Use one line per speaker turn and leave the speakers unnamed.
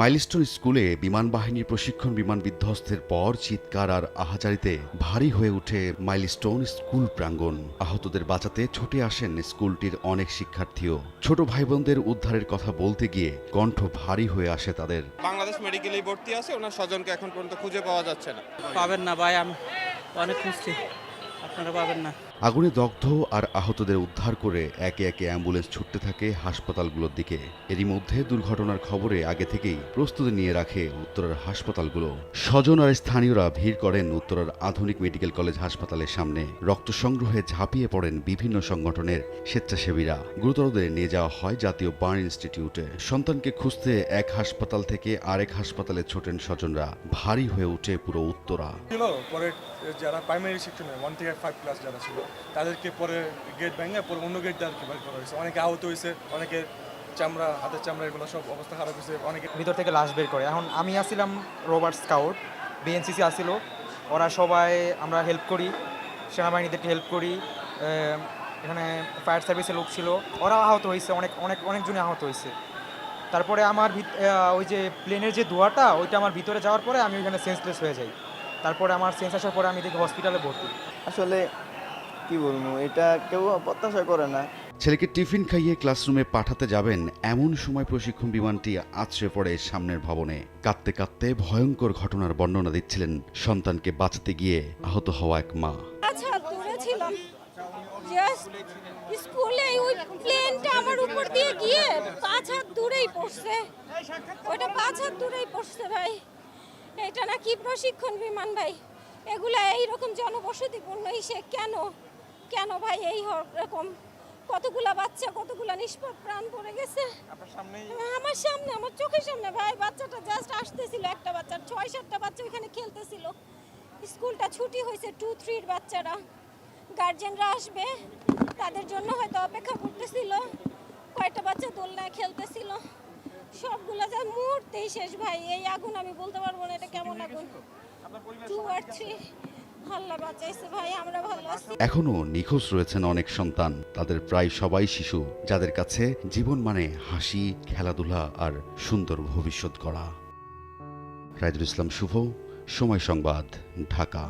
Milestone স্কুলে বিমান বাহিনীর প্রশিক্ষণ বিমান বিধ্বস্তের পর চিৎকার আর আহাজারিতে ভারী হয়ে ওঠে মাইলস্টোন স্কুল প্রাঙ্গণ। আহতদের বাঁচাতে ছুটে আসেন স্কুলটির অনেক শিক্ষার্থীও। ছোট ভাই বোনদের উদ্ধারের কথা বলতে গিয়ে কণ্ঠ ভারী হয়ে আসে তাদের।
বাংলাদেশ মেডিকেলে ভর্তি আছে, ওনার স্বজনকে এখন পর্যন্ত খুঁজে পাওয়া যাচ্ছে না।
পাবেন না ভাই, আমি অনেক খুঁজছি, আপনারা পাবেন না।
আগুনে দগ্ধ আর আহতদের উদ্ধার করে একে একে অ্যাম্বুলেন্স ছুটতে থাকে হাসপাতালগুলোর দিকে। এরই মধ্যে দুর্ঘটনার খবরে আগে থেকেই প্রস্তুতি নিয়ে রাখে উত্তরার হাসপাতালগুলো। স্বজন আর স্থানীয়রা ভিড় করেন উত্তরার আধুনিক মেডিকেল কলেজ হাসপাতালের সামনে। রক্ত সংগ্রহে ঝাঁপিয়ে পড়েন বিভিন্ন সংগঠনের স্বেচ্ছাসেবীরা। গুরুতরদের নিয়ে যাওয়া হয় জাতীয় বার্ন ইনস্টিটিউটে। সন্তানকে খুঁজতে এক হাসপাতাল থেকে আরেক হাসপাতালে ছোটেন স্বজনরা। ভারী হয়ে ওঠে পুরো উত্তরা।
পরে যারা প্রাইমারি সেকশনে 1 থেকে 5 ক্লাস যারা ছিল তাদেরকে পরে গেট ভেঙে পরে অন্য গেট দিয়ে বের করা হয়েছে। অনেকে আহত হয়েছে, অনেকে চামড়া, হাতের চামড়া এগুলো সব অবস্থা খারাপ হয়েছে। অনেকে
ভিতর থেকে লাশ বের করে। এখন আমি আসছিলাম রোবার্ট স্কাউট, বিএনসিসি আসছিল, ওরা সবাই আমরা হেল্প করি, সেনাবাহিনীদেরকে হেল্প করি। এখানে ফায়ার সার্ভিসের লোক ছিল, ওরাও আহত হয়েছে, অনেকজনই আহত হয়েছে। তারপরে আমার ওই যে প্লেনের যে ধোঁয়াটা ওইটা আমার ভিতরে যাওয়ার পরে আমি ওইখানে সেন্সলেস হয়ে যাই। তারপরে আমার সেন্স আসার পরে আমি দেখি হসপিটালে ভর্তি।
আসলে কি বলবো, এটা কেউ প্রত্যাশা করে না।
ছেলেকে টিফিন খাইয়ে ক্লাসরুমে পাঠাতে যাবেন এমন সময় প্রশিক্ষণ বিমানটি আছড়ে পড়ে সামনের ভবনে। কাঁদতে কাঁদতে ভয়ঙ্কর ঘটনার বর্ণনা দিচ্ছিলেন সন্তানকে বাঁচাতে গিয়ে আহত হওয়া এক মা।
আচ্ছা, দূরে ছিলাম, জাস্ট স্কুলে ওই প্লেনটা আমার উপর দিয়ে গিয়ে 5 হাত দূরেই পড়ছে। ওইটা 5 হাত দূরেই পড়ছে ভাই। এটা নাকি প্রশিক্ষণ বিমান ভাই? এগুলা এইরকম জনবসতিপূর্ণ ইসে কেন ভাই এই রকম? কতগুলা বাচ্চা, কতগুলা নিষ্পাপ প্রাণ পড়ে গেছে আমার সামনে, আমার চোখের সামনে ভাই। বাচ্চাটা জাস্ট আসতেছিল, একটা বাচ্চা, 6-7টা বাচ্চা ওইখানে খেলতেছিল। স্কুলটা ছুটি হয়েছে, 2-3 বাচ্চারা, গার্জেনরা আসবে তাদের জন্য হয়তো অপেক্ষা করতেছিল। কয়েকটা বাচ্চা দোলনায় খেলতেছিল, সবগুলো যা মুহূর্তেই শেষ ভাই। এই আগুন আমি বলতে পারবো না এটা কেমন আগুন। 2 আর 3 আল্লাহ বাঁচাইছে ভাই, আমরা ভালো আছি।
এখনো নিখোঁজ রয়েছেন অনেক সন্তান। তাদের প্রায় সবাই শিশু, যাদের কাছে জীবন মানে হাসি, খেলাধুলা আর সুন্দর ভবিষ্যৎ গড়া। রাইদুল ইসলাম শুভ, সময় সংবাদ, ঢাকা।